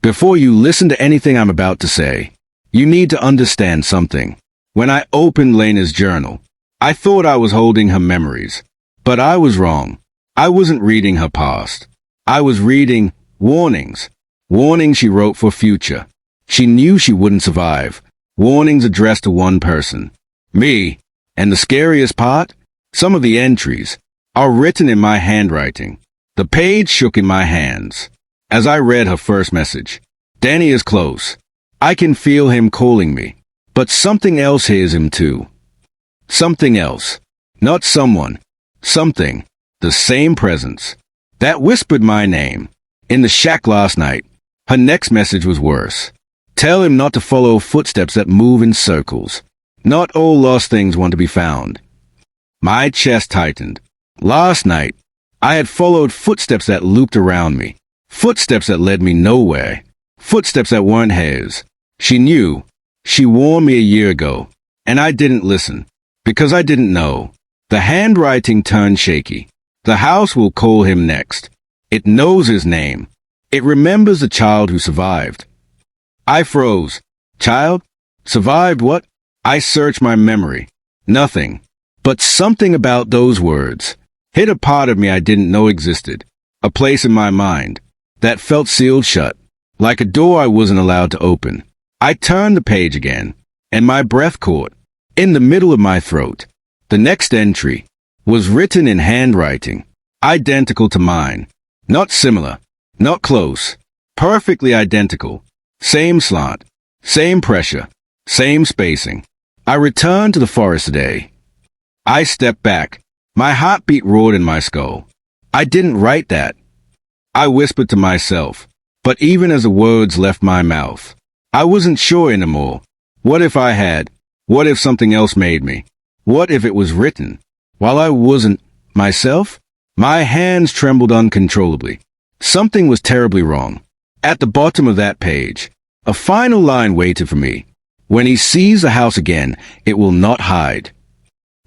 Before you listen to anything I'm about to say, you need to understand something. When I opened Lena's journal, I thought I was holding her memories. But I was wrong. I wasn't reading her past. I was reading warnings. Warnings she wrote for future. She knew she wouldn't survive. Warnings addressed to one person. Me. And the scariest part? Some of the entries are written in my handwriting. The page shook in my hands as I read her first message. Deni is close. I can feel him calling me. But something else hears him too. Something else. Not someone. Something. The same presence. That whispered my name. In the shack last night. Her next message was worse. Tell him not to follow footsteps that move in circles. Not all lost things want to be found. My chest tightened. Last night, I had followed footsteps that looped around me. Footsteps that led me nowhere. Footsteps that weren't hers. She knew. She warned me a year ago. And I didn't listen. Because I didn't know. The handwriting turned shaky. The house will call him next. It knows his name. It remembers the child who survived. I froze. Child? Survived what? I searched my memory. Nothing. But something about those words hit a part of me I didn't know existed. A place in my mind that felt sealed shut, like a door I wasn't allowed to open. I turned the page again, and my breath caught in the middle of my throat. The next entry was written in handwriting, identical to mine. Not similar, not close, perfectly identical. Same slant, same pressure, same spacing. I returned to the forest today. I stepped back. My heartbeat roared in my skull. I didn't write that. I whispered to myself. But even as the words left my mouth, I wasn't sure anymore. What if I had? What if something else made me? What if it was written while I wasn't myself? My hands trembled uncontrollably. Something was terribly wrong. At the bottom of that page, a final line waited for me. When he sees the house again, it will not hide.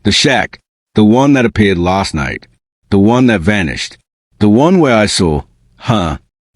The shack, the one that appeared last night, the one that vanished, the one where I saw,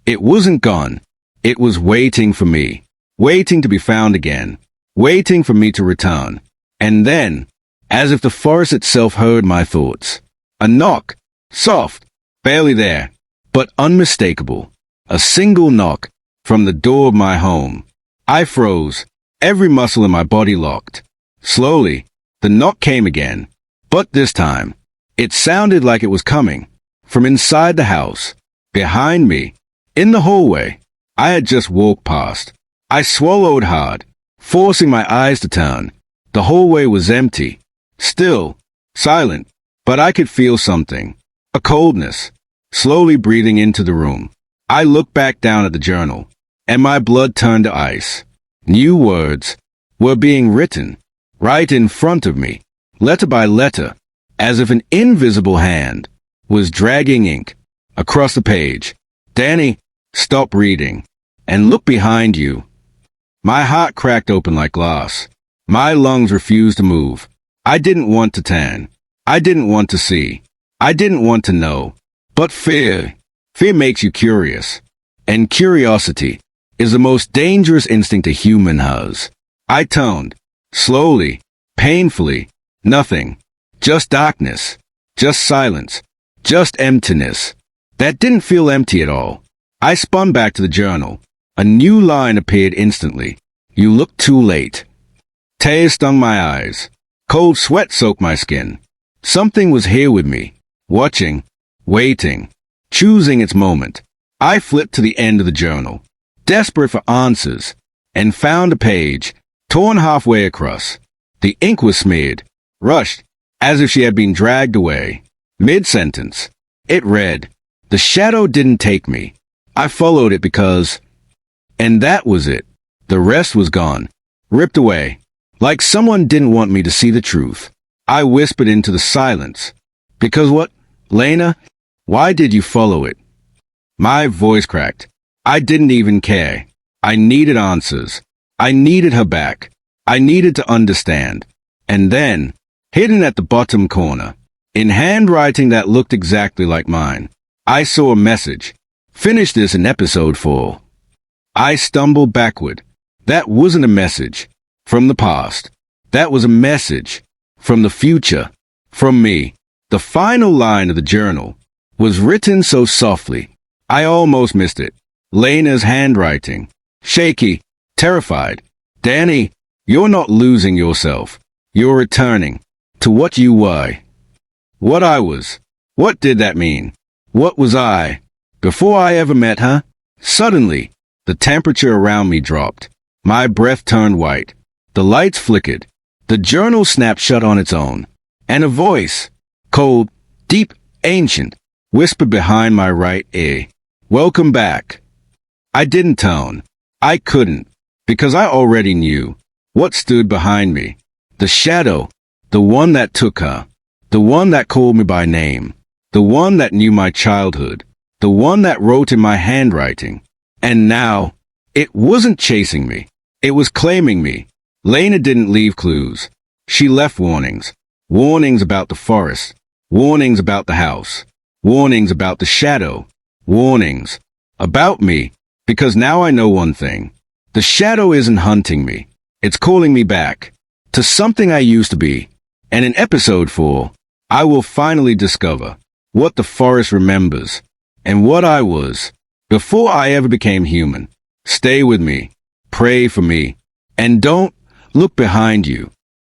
it wasn't gone. It was waiting for me, waiting to be found again, waiting for me to return. And then, as if the forest itself heard my thoughts, a knock, soft, barely there, but unmistakable, a single knock from the door of my home. I froze, every muscle in my body locked. Slowly, the knock came again, but this time, it sounded like it was coming from inside the house, behind me, in the hallway I had just walked past. I swallowed hard, forcing my eyes to turn. The hallway was empty, still, silent, but I could feel something, a coldness, slowly breathing into the room. I looked back down at the journal, and my blood turned to ice. New words were being written right in front of me, letter by letter, as if an invisible hand was dragging ink across the page. Deni, stop reading, and look behind you. My heart cracked open like glass. My lungs refused to move. I didn't want to tan. I didn't want to see. I didn't want to know. But fear makes you curious. And curiosity is the most dangerous instinct a human has. I toned, slowly, painfully, nothing. Just darkness. Just silence. Just emptiness. That didn't feel empty at all. I spun back to the journal. A new line appeared instantly. You look too late. Tears stung my eyes. Cold sweat soaked my skin. Something was here with me, watching, waiting, choosing its moment. I flipped to the end of the journal, desperate for answers, and found a page, torn halfway across. The ink was smeared, rushed, as if she had been dragged away. Mid-sentence, it read, "The shadow didn't take me. I followed it because..." And that was it. The rest was gone, ripped away, like someone didn't want me to see the truth. I whispered into the silence. "Because what, Lena? Why did you follow it?" My voice cracked. I didn't even care. I needed answers. I needed her back. I needed to understand. And then, hidden at the bottom corner, in handwriting that looked exactly like mine, I saw a message. "Finish this in episode 4. I stumbled backward. That wasn't a message from the past. That was a message from the future, from me. The final line of the journal was written so softly, I almost missed it. Lena's handwriting. Shaky, terrified. Deni, you're not losing yourself. You're returning to what you were. What I was. What did that mean? What was I? Before I ever met her? Suddenly, the temperature around me dropped. My breath turned white. The lights flickered. The journal snapped shut on its own. And a voice, cold, deep, ancient, whispered behind my right ear. Welcome back. I didn't tone. I couldn't, because I already knew what stood behind me. The shadow, the one that took her, the one that called me by name, the one that knew my childhood, the one that wrote in my handwriting. And now, it wasn't chasing me. It was claiming me. Lena didn't leave clues. She left warnings. Warnings about the forest. Warnings about the house. Warnings about the shadow. Warnings about me. Because now I know one thing. The shadow isn't hunting me. It's calling me back to something I used to be. And in episode 4, I will finally discover what the forest remembers and what I was before I ever became human. Stay with me. Pray for me. And don't look behind you.